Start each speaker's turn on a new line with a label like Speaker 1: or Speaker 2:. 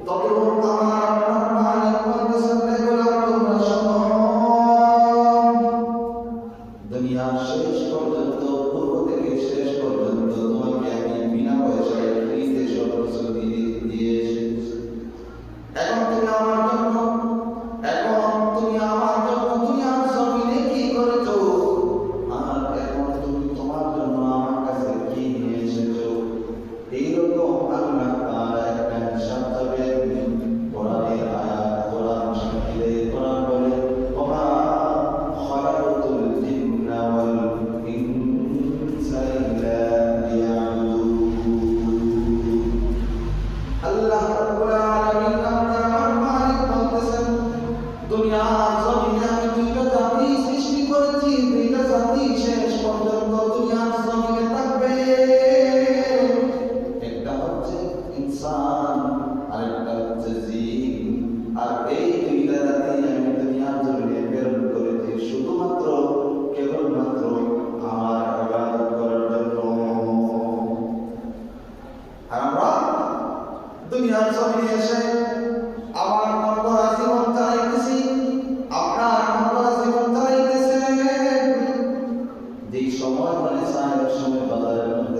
Speaker 1: তখন আমার মালিক বলতেছেন, হে গোলাম তোমরা শোনো, দুনিয়ার শেষ পর্যন্ত, পূর্ব থেকে শেষ পর্যন্ত তোমাকে আমি বিনা পয়সায় ফ্রিতে সব কিছু দিয়ে এসেছি। এখন তুমি আমার জন্য দুনিয়ার জমিনে কি করেছো, আর এখন তুমি তোমার জন্য আমার কাছে কি নিয়ে এসেছো, এইরকম আল্লাহ তাআলা একটা হিসাব দেবে। কোরআনের আয়াত, কোরআন সাক্ষী, কোরআন বলে ওমা খালাকুতুল জিন্না ওয়াল ইনসা ইল্লা লিয়াবুদুন। আল্লাহ রাব্বুল আলামিন আমার মালিক বলতেছেন, দুনিয়ার জমিনে আমি দুইটা জাতি সৃষ্টি করেছি, দুইটা জাতি শেষ পর্যন্ত দুনিয়ার জমিনে থাকবে। একটা হচ্ছে ইনসান, আরেকটা হচ্ছে জিন। আর এই দুইটা জাতি আমি দুনিয়ার জমিনে প্রেরণ করেছি শুধুমাত্র কেবলমাত্র আমার ইবাদত করার জন্য। আর আমরা দুনিয়ার জমিনে এসে আমার